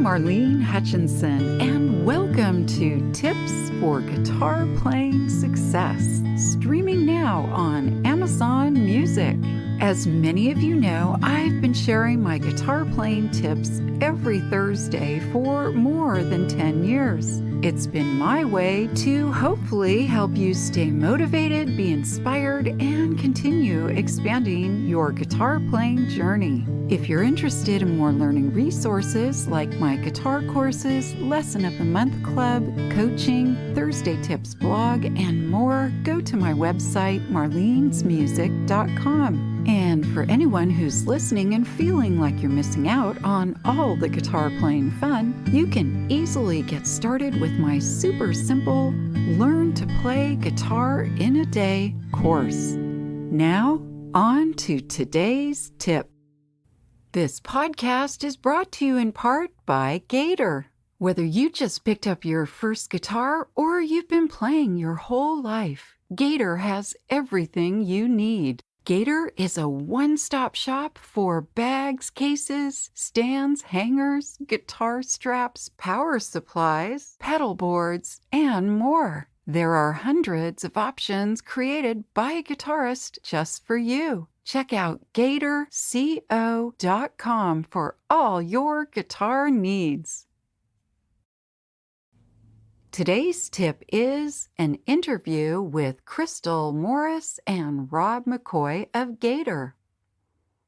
Marlene Hutchinson, and welcome to Tips for Guitar Playing Success, streaming now on Amazon Music. As many of you know, I've been sharing my guitar playing tips every Thursday for more than 10 years. It's been my way to hopefully help you stay motivated, be inspired, and continue expanding your guitar playing journey. If you're interested in more learning resources like my guitar courses, Lesson of the Month Club, coaching, Thursday Tips blog, and more, go to my website, marlenesmusic.com. And for anyone who's listening and feeling like you're missing out on all the guitar playing fun, you can easily get started with my super simple Learn to Play Guitar in a Day course. Now, on to today's tip. This podcast is brought to you in part by Gator. Whether you just picked up your first guitar or you've been playing your whole life, Gator has everything you need. Gator is a one-stop shop for bags, cases, stands, hangers, guitar straps, power supplies, pedal boards, and more. There are hundreds of options created by a guitarist just for you. Check out GatorCo.com for all your guitar needs. Today's tip is an interview with Crystal Morris and Rob McCoy of Gator.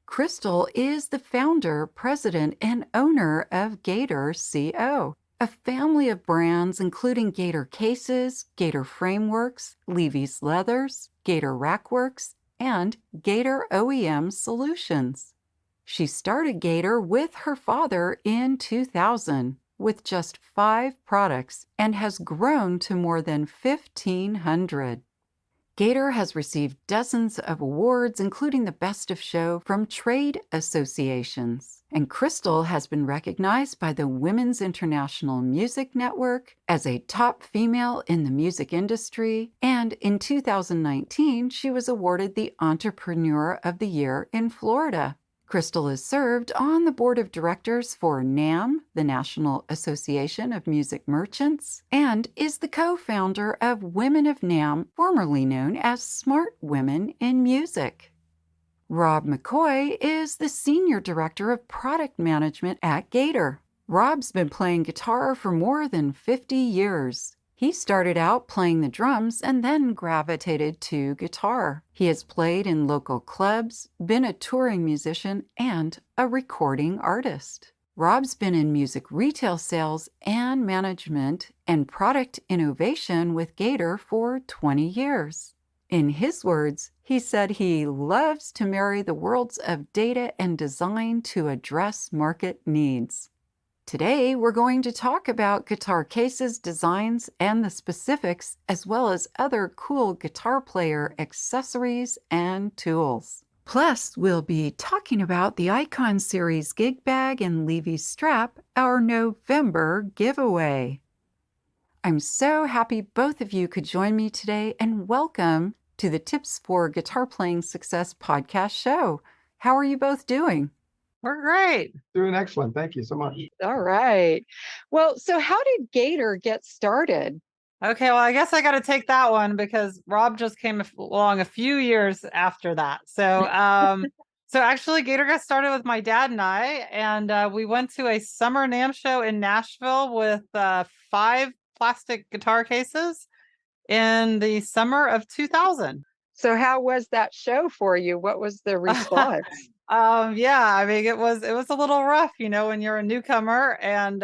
Crystal is the founder, president, and owner of Gator Co, a family of brands including Gator Cases, Gator Frameworks, Levy's Leathers, Gator Rackworks, and Gator OEM Solutions. She started Gator with her father in 2000. With just 5 products and has grown to more than 1,500. Gator has received dozens of awards, including the Best of Show from trade associations. And Crystal has been recognized by the Women's International Music Network as a top female in the music industry. And in 2019, she was awarded the Entrepreneur of the Year in Florida. Crystal is served on the board of directors for NAM, the National Association of Music Merchants, and is the co-founder of Women of NAM, formerly known as Smart Women in Music. Rob McCoy is the Senior Director of Product Management at Gator. Rob's been playing guitar for more than 50 years. He started out playing the drums and then gravitated to guitar. He has played in local clubs, been a touring musician, and a recording artist. Rob's been in music retail sales and management and product innovation with Gator for 20 years. In his words, he said he loves to marry the worlds of data and design to address market needs. Today, we're going to talk about guitar cases, designs, and the specifics, as well as other cool guitar player accessories and tools. Plus, we'll be talking about the Icon Series gig bag and Levy strap, our November giveaway. I'm so happy both of you could join me today, and welcome to the Tips for Guitar Playing Success podcast show. How are you both doing? We're great. Doing excellent. Thank you so much. All right. Well, so how did Gator get started? Okay, well, I guess I got to take that one because Rob just came along a few years after that. So, so actually, Gator got started with my dad and I, and we went to a summer NAMM show in Nashville with 5 plastic guitar cases in the summer of 2000. So, how was that show for you? What was the response? Yeah, I mean, it was a little rough, when you're a newcomer and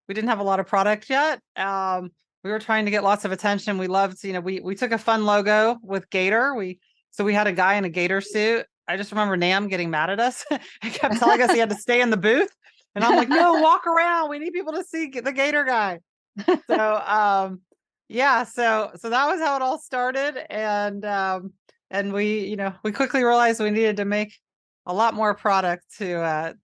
we didn't have a lot of product yet. We were trying to get lots of attention. We loved, we took a fun logo with Gator. We had a guy in a Gator suit. I just remember NAMM getting mad at us. He kept telling us he had to stay in the booth. And I'm like, no, walk around. We need people to see the Gator guy. So, yeah, so that was how it all started. And we quickly realized we needed to make a lot more product to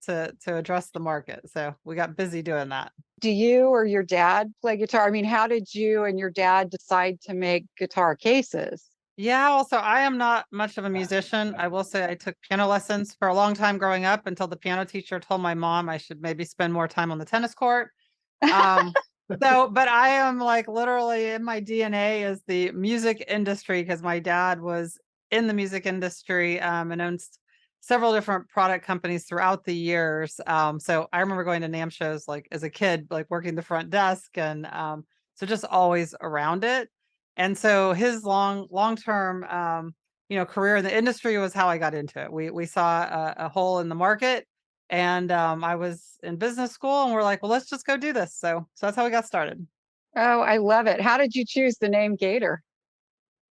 address the market. So we got busy doing that. Do you or your dad play guitar? I mean, how did you and your dad decide to make guitar cases? Yeah, also I am not much of a musician. I will say I took piano lessons for a long time growing up until the piano teacher told my mom I should maybe spend more time on the tennis court. Um, but I am like literally in my DNA is the music industry because my dad was in the music industry and owns several different product companies throughout the years. So I remember going to NAMM shows like as a kid, like working the front desk and so just always around it. And so his long term career in the industry was how I got into it. We saw a hole in the market and I was in business school and we're like, well, let's just go do this. So that's how we got started. Oh, I love it. How did you choose the name Gator?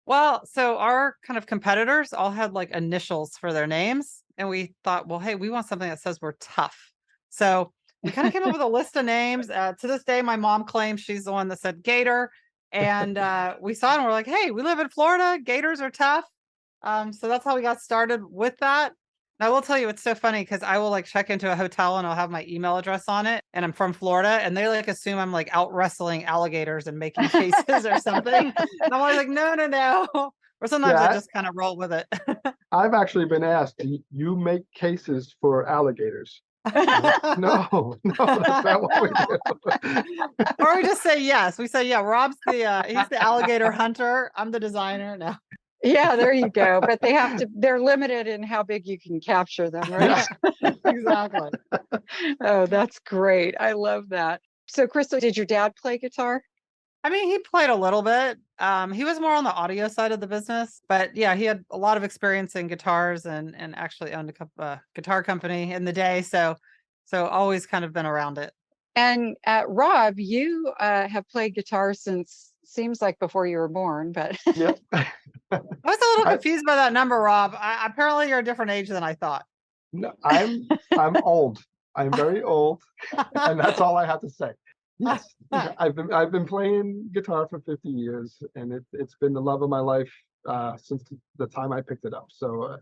Well, so our kind of competitors all had like initials for their names. And we thought, well, hey, we want something that says we're tough. So we kind of came up with a list of names. To this day, my mom claims she's the one that said Gator. And we saw it and we're like, hey, we live in Florida. Gators are tough. So that's how we got started with that. And I will tell you, it's so funny because I will like check into a hotel and I'll have my email address on it. And I'm from Florida and they like assume I'm like out wrestling alligators and making cases or something. And I'm always like, no, no, no. Or sometimes I Yeah, just kind of roll with it. I've actually been asked, "Do you make cases for alligators?" No, no, that's not what we do. Or we just say yes. We say, yeah, Rob's he's the alligator hunter. I'm the designer. No. Yeah, there you go. But they're limited in how big you can capture them, right? Yeah, exactly. Oh, that's great. I love that. So, Crystal, did your dad play guitar? I mean, he played a little bit. He was more on the audio side of the business, but yeah, he had a lot of experience in guitars and actually owned a guitar company in the day. So always kind of been around it. And Rob, you have played guitar since seems like before you were born, but Yep. I was a little I, confused by that number, Rob. Apparently, you're a different age than I thought. no, I'm old. I'm very old, and that's all I have to say. Yes, I've been playing guitar for 50 years, and it's been the love of my life since the time I picked it up. So,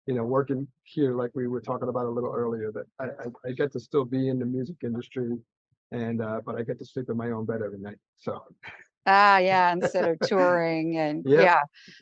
working here, like we were talking about a little earlier, that I get to still be in the music industry, and but I get to sleep in my own bed every night. So, yeah, instead of touring and yep. yeah.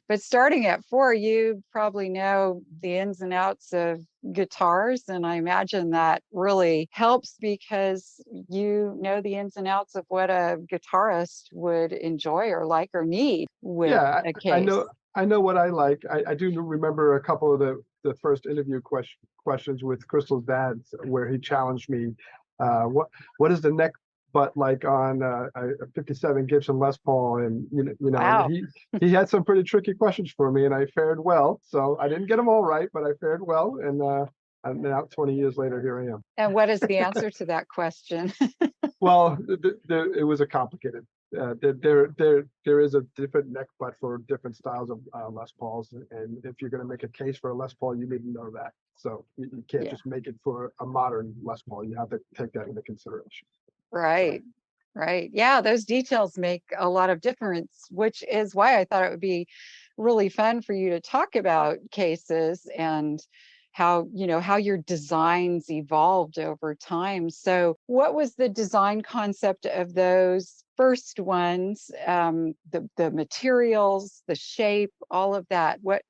But starting at 4, you probably know the ins and outs of guitars, and I imagine that really helps because you know the ins and outs of what a guitarist would enjoy or like or need with Yeah, a I case. know what I like. I do remember a couple of the first interview questions with Crystal's dad, where he challenged me. What is the neck butt like on a 57 Gibson Les Paul? And and Wow. he had some pretty tricky questions for me, and I fared well. So I didn't get them all right, but I fared well. And now 20 years later, here I am. And what is the answer to that question? Well, it was a complicated. There is a different neck butt for different styles of Les Pauls, and if you're going to make a case for a Les Paul, you need to know that. So you can't Yeah, just make it for a modern Les Paul. You have to take that into consideration. right. Right. Yeah, those details make a lot of difference, which is why I thought it would be really fun for you to talk about cases and how your designs evolved over time. So, what was the design concept of those first ones? The materials, the shape, all of that. What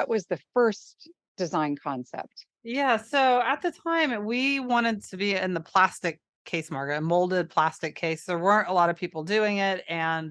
was the first design concept? Yeah, so at the time, we wanted to be in the plastic case market, a molded plastic case. There weren't a lot of people doing it, and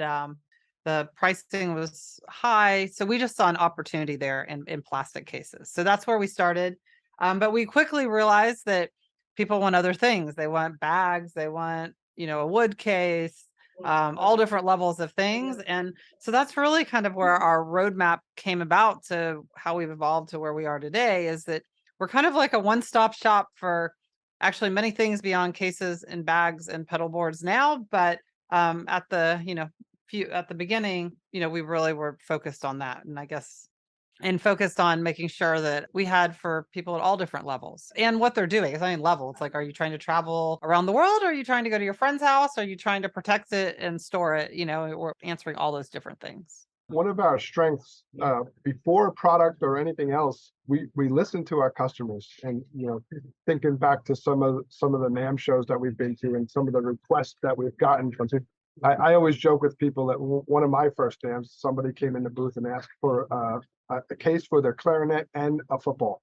the pricing was high. So we just saw an opportunity there in plastic cases. So that's where we started. But we quickly realized that people want other things. They want bags, they want, a wood case, all different levels of things. And so that's really kind of where our roadmap came about to how we've evolved to where we are today is that we're kind of like a one-stop shop for actually many things beyond cases and bags and pedal boards now. But at the beginning, we really were focused on that. And I guess and focused on making sure that we had for people at all different levels and what they're doing. It's not even level. It's like, are you trying to travel around the world? Or are you trying to go to your friend's house? Are you trying to protect it and store it? We're answering all those different things. One of our strengths, before a product or anything else, we listen to our customers, and thinking back to some of the NAMM shows that we've been to and some of the requests that we've gotten from I always joke with people that one of my first jams, somebody came in the booth and asked for a case for their clarinet and a football.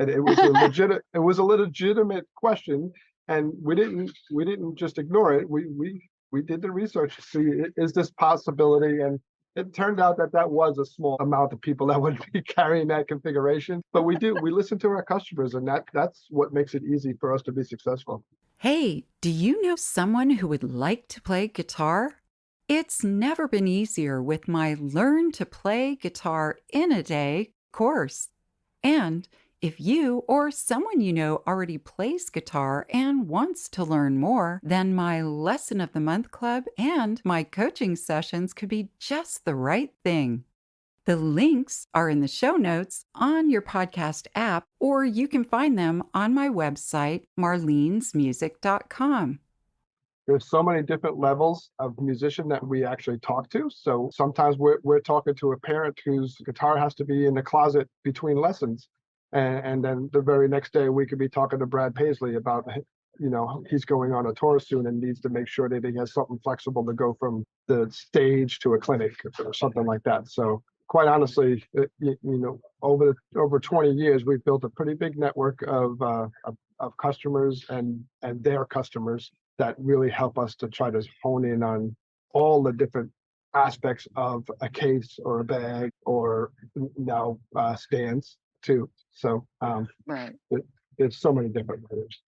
And it was a legitimate question, and we didn't just ignore it. We did the research to see, is this possibility, and it turned out that that was a small amount of people that would be carrying that configuration. But we listen to our customers, and that's what makes it easy for us to be successful. Hey, do you know someone who would like to play guitar? It's never been easier with my Learn to Play Guitar in a Day course. And if you or someone you know already plays guitar and wants to learn more, then my Lesson of the Month Club and my coaching sessions could be just the right thing. The links are in the show notes on your podcast app, or you can find them on my website, marlenesmusic.com. There's so many different levels of musician that we actually talk to. So sometimes we're talking to a parent whose guitar has to be in the closet between lessons. And then the very next day we could be talking to Brad Paisley about, he's going on a tour soon and needs to make sure that he has something flexible to go from the stage to a clinic or something like that. So quite honestly, over 20 years, we've built a pretty big network of customers and their customers that really help us to try to hone in on all the different aspects of a case or a bag or now stands too. So Right. there's so many different ways.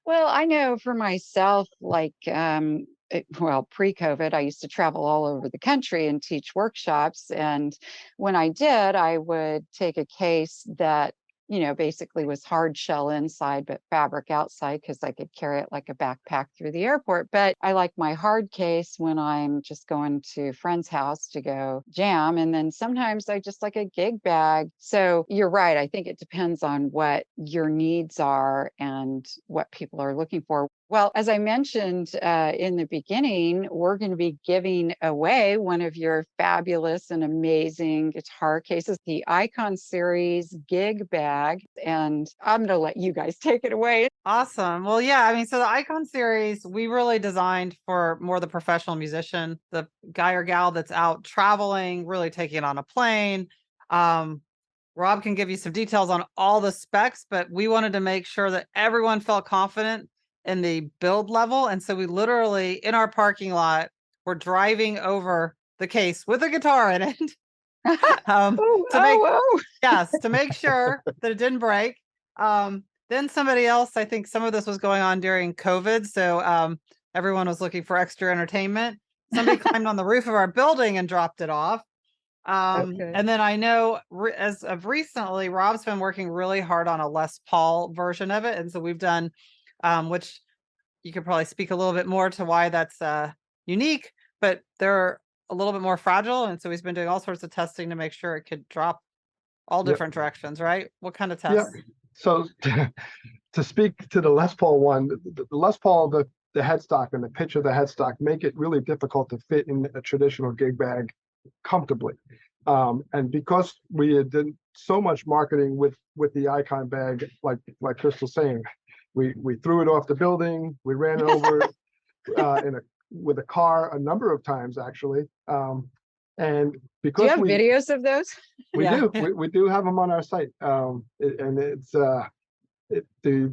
Well, I know for myself, like, pre-COVID, I used to travel all over the country and teach workshops. And when I did, I would take a case that, basically was hard shell inside, but fabric outside, because I could carry it like a backpack through the airport. But I like my hard case when I'm just going to a friend's house to go jam. And then sometimes I just like a gig bag. So you're right. I think it depends on what your needs are and what people are looking for. Well, as I mentioned in the beginning, we're going to be giving away one of your fabulous and amazing guitar cases, the Icon Series Gig Bag. And I'm going to let you guys take it away. Awesome. Well, yeah, I mean, so the Icon Series, we really designed for more the professional musician, the guy or gal that's out traveling, really taking it on a plane. Rob can give you some details on all the specs, but we wanted to make sure that everyone felt confident in the build level. And so we literally, in our parking lot, we're driving over the case with a guitar in it. To make sure that it didn't break. Then somebody else, I think some of this was going on during COVID. So everyone was looking for extra entertainment. Somebody climbed on the roof of our building and dropped it off. And then I know as of recently, Rob's been working really hard on a Les Paul version of it. And so we've done, which you could probably speak a little bit more to why that's unique, but they're a little bit more fragile. And so he's been doing all sorts of testing to make sure it could drop all different directions, right? What kind of tests? Yeah. So to speak to the Les Paul one, the Les Paul, the headstock and the pitch of the headstock make it really difficult to fit in a traditional gig bag comfortably. And because we had done so much marketing with the Icon bag, like Crystal's saying, we threw it off the building, we ran it over with a car a number of times actually. And because do you have videos of those? We do have them on our site. And it's the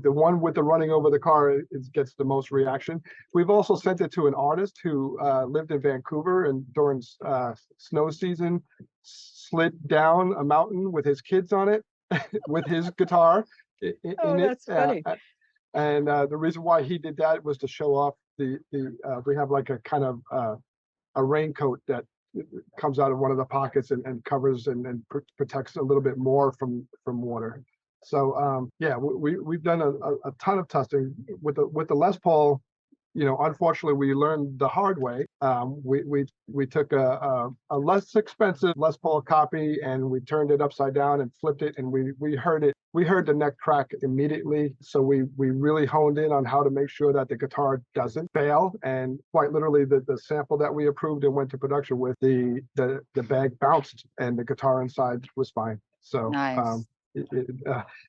one with the running over the car gets the most reaction. We've also sent it to an artist who lived in Vancouver and during snow season slid down a mountain with his kids on it with his guitar That's funny. And the reason why he did that was to show off we have like a kind of a raincoat that comes out of one of the pockets and covers and protects a little bit more from water. So we've done a ton of testing with the Les Paul. Unfortunately, we learned the hard way. We took a less expensive Les Paul copy and we turned it upside down and flipped it, and we heard it. We heard the neck crack immediately. So we really honed in on how to make sure that the guitar doesn't fail. And quite literally, the sample that we approved and went to production with, the bag bounced and the guitar inside was fine. So nice. It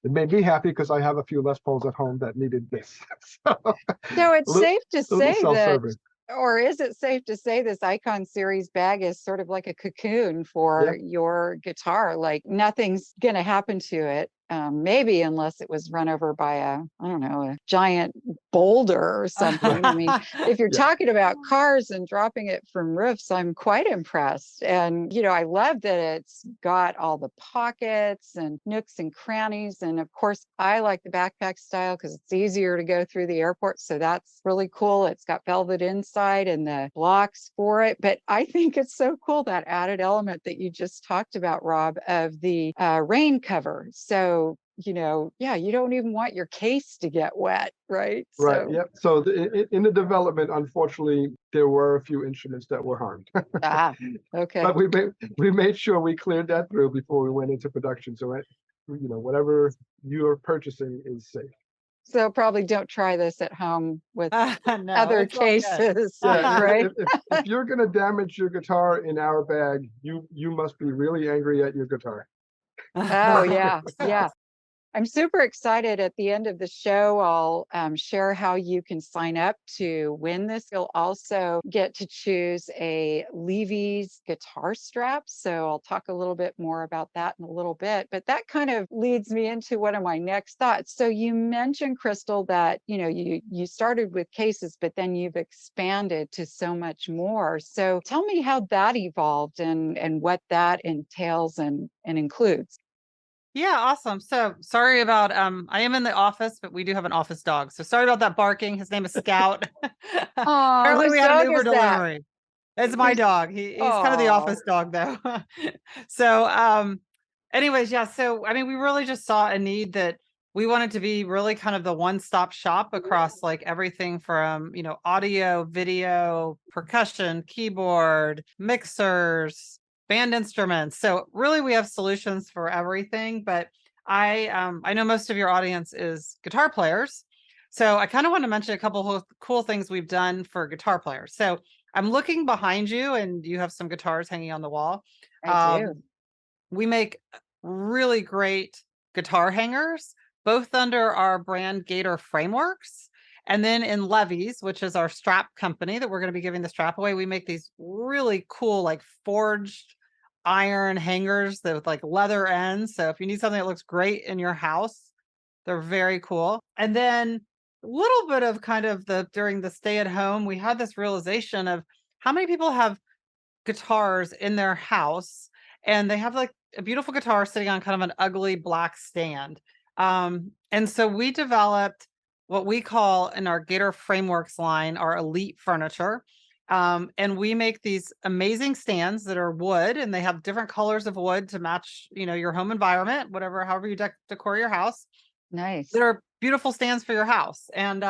made me happy because I have a few Les Pauls at home that needed this. So it's safe to say that Or is it safe to say this Icon Series bag is sort of like a cocoon for Yep. your guitar? Like nothing's going to happen to it. Maybe unless it was run over by I don't know, a giant boulder or something. I mean, if you're Yeah. talking about cars and dropping it from roofs, I'm quite impressed. And, I love that it's got all the pockets and nooks and crannies. And of course, I like the backpack style because it's easier to go through the airport. So that's really cool. It's got velvet inside and the blocks for it. But I think it's so cool, that added element that you just talked about, Rob, of the rain cover. So, yeah, you don't even want your case to get wet, right? Right. So, Yep. So in the development, unfortunately, there were a few instruments that were harmed, okay. but we made sure we cleared that through before we went into production. So whatever you're purchasing is safe. So probably don't try this at home with No, other it's all good. cases, Yeah. right? If you're gonna damage your guitar in our bag, you must be really angry at your guitar. Oh, yeah. Yeah. I'm super excited. At the end of the show, I'll share how you can sign up to win this. You'll also get to choose a Levy's guitar strap. So I'll talk a little bit more about that in a little bit. But that kind of leads me into one of my next thoughts. So you mentioned, Crystal, that you started with cases, but then you've expanded to so much more. So tell me how that evolved and what that entails and includes. Yeah, awesome. So sorry about I am in the office, but we do have an office dog. So sorry about that barking. His name is Scout. Oh, Apparently whose we had an dog Uber is that? delivery. It's my Who's dog. He's kind of the Oh, office dog though. So anyways, yeah, so I mean we really just saw a need that we wanted to be really kind of the one-stop shop across like everything from, audio, video, percussion, keyboard, mixers, band instruments. So really we have solutions for everything, but I know most of your audience is guitar players. So I kind of want to mention a couple of cool things we've done for guitar players. So I'm looking behind you and you have some guitars hanging on the wall. I do. We make really great guitar hangers, both under our brand Gator Frameworks. And then in Levy's, which is our strap company that we're going to be giving the strap away, we make these really cool, like forged iron hangers that with like leather ends. So if you need something that looks great in your house, they're very cool. And then a little bit of kind of during the stay at home, we had this realization of how many people have guitars in their house and they have like a beautiful guitar sitting on kind of an ugly black stand. And so we developed what we call in our Gator Frameworks line, our elite furniture. And we make these amazing stands that are wood and they have different colors of wood to match, your home environment, however you decor your house. Nice. That are beautiful stands for your house. And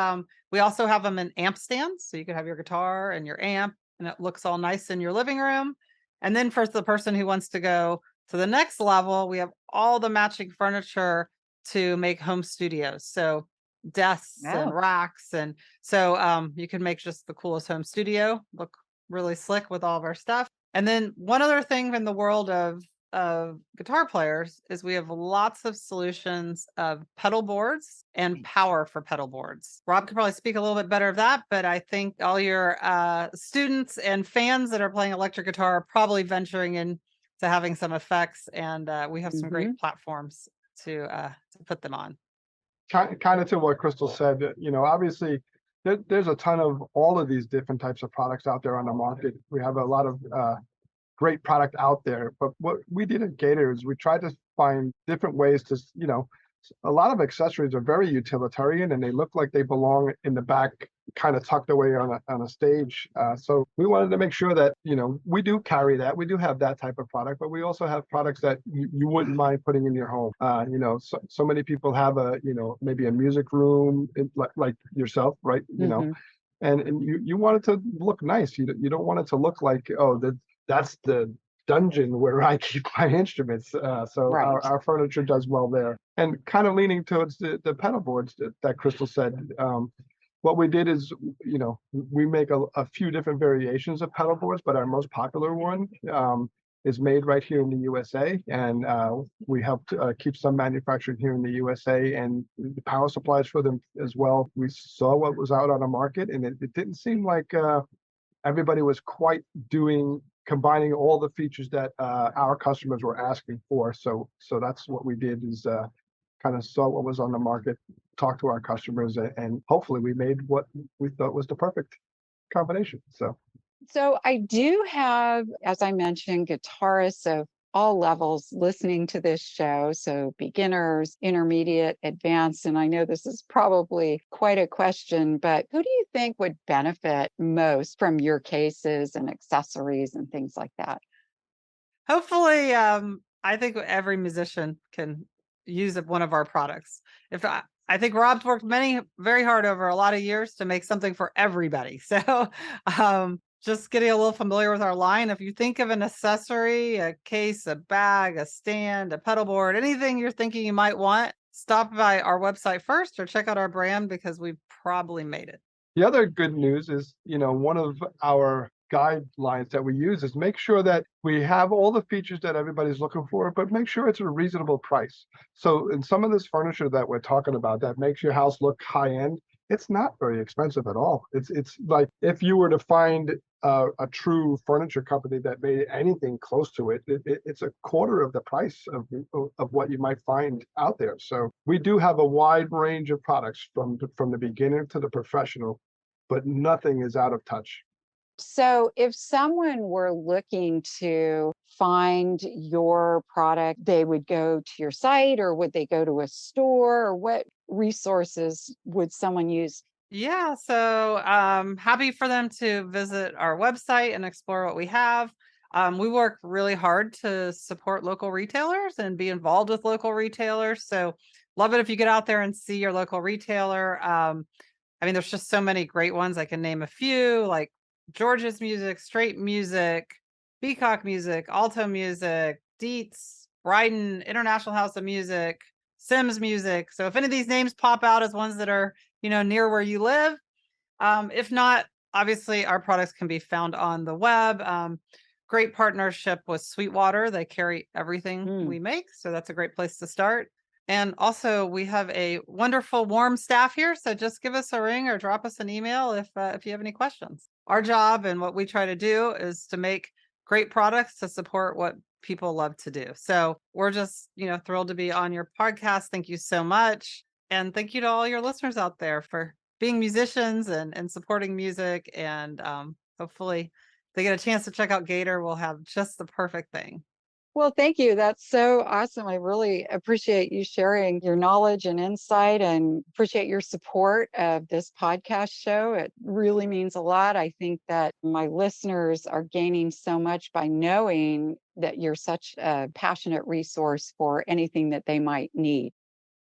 we also have them in amp stands. So you could have your guitar and your amp and it looks all nice in your living room. And then for the person who wants to go to the next level, we have all the matching furniture to make home studios. So desks and Oh, racks. And so you can make just the coolest home studio look really slick with all of our stuff. And then one other thing in the world of guitar players is we have lots of solutions of pedal boards and power for pedal boards. Rob could probably speak a little bit better of that, but I think all your students and fans that are playing electric guitar are probably venturing into having some effects, and we have some great platforms to put them on. Kind of to what Crystal said, obviously there's a ton of all of these different types of products out there on the market. We have a lot of great product out there, but what we did at Gator is we tried to find different ways to, a lot of accessories are very utilitarian and they look like they belong in the back, kind of tucked away on a stage. So we wanted to make sure that, we do carry that. We do have that type of product, but we also have products that you wouldn't mind putting in your home. So many people have maybe a music room like yourself, right? And you want it to look nice. You don't want it to look like, oh, that's the dungeon where I keep my instruments. So right. our furniture does well there. And kind of leaning towards the pedal boards that Crystal said, what we did is, we make a few different variations of pedal boards, but our most popular one is made right here in the USA. And we helped keep some manufactured here in the USA and the power supplies for them as well. We saw what was out on the market and it didn't seem like everybody was quite combining all the features that our customers were asking for. So that's what we did, is kind of saw what was on the market, talked to our customers, and hopefully we made what we thought was the perfect combination. So I do have, as I mentioned, guitarists of all levels listening to this show. So beginners, intermediate, advanced. And I know this is probably quite a question, but who do you think would benefit most from your cases and accessories and things like that? Hopefully, I think every musician can use one of our products. I think Rob's worked very hard over a lot of years to make something for everybody. So just getting a little familiar with our line. If you think of an accessory, a case, a bag, a stand, a pedal board, anything you're thinking you might want, stop by our website first or check out our brand, because we've probably made it. The other good news is, one of our guidelines that we use is make sure that we have all the features that everybody's looking for, but make sure it's a reasonable price. So in some of this furniture that we're talking about that makes your house look high end, it's not very expensive at all. It's like if you were to find a true furniture company that made anything close to it, it's a quarter of the price of what you might find out there. So we do have a wide range of products from the beginner to the professional, but nothing is out of touch. So if someone were looking to find your product, they would go to your site, or would they go to a store, or what resources would someone use? Yeah, so happy for them to visit our website and explore what we have. We work really hard to support local retailers and be involved with local retailers. So love it if you get out there and see your local retailer. There's just so many great ones. I can name a few, like George's Music, Straight Music, Beacock Music, Alto Music, Dietz, Bryden, International House of Music, Sims Music. So if any of these names pop out as ones that are, near where you live, if not, obviously our products can be found on the web. Great partnership with Sweetwater. They carry everything we make. So that's a great place to start. And also we have a wonderful, warm staff here. So just give us a ring or drop us an email if you have any questions. Our job and what we try to do is to make great products to support what people love to do. So we're just, thrilled to be on your podcast. Thank you so much. And thank you to all your listeners out there for being musicians and supporting music. And hopefully if they get a chance to check out Gator, we'll have just the perfect thing. Well, thank you. That's so awesome. I really appreciate you sharing your knowledge and insight, and appreciate your support of this podcast show. It really means a lot. I think that my listeners are gaining so much by knowing that you're such a passionate resource for anything that they might need.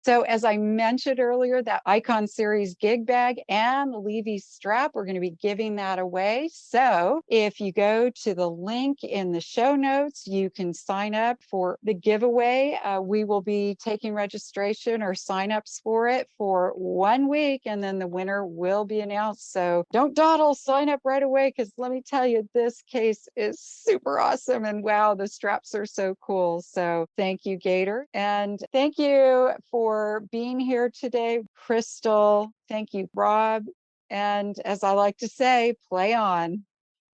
So as I mentioned earlier, that Icon Series gig bag and Levy strap, we're going to be giving that away. So if you go to the link in the show notes, you can sign up for the giveaway. We will be taking registration or signups for it for 1 week, and then the winner will be announced. So don't dawdle, sign up right away, because let me tell you, this case is super awesome. And wow, the straps are so cool. So thank you, Gator. And thank you for being here today, Crystal. Thank you, Rob. And as I like to say, play on.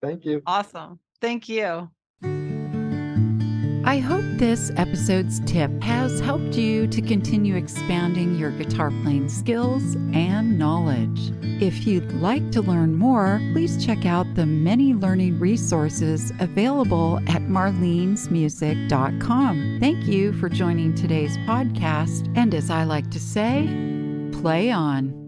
Thank you. Awesome. Thank you. I hope this episode's tip has helped you to continue expanding your guitar playing skills and knowledge. If you'd like to learn more, please check out the many learning resources available at marlenesmusic.com. Thank you for joining today's podcast, and as I like to say, play on.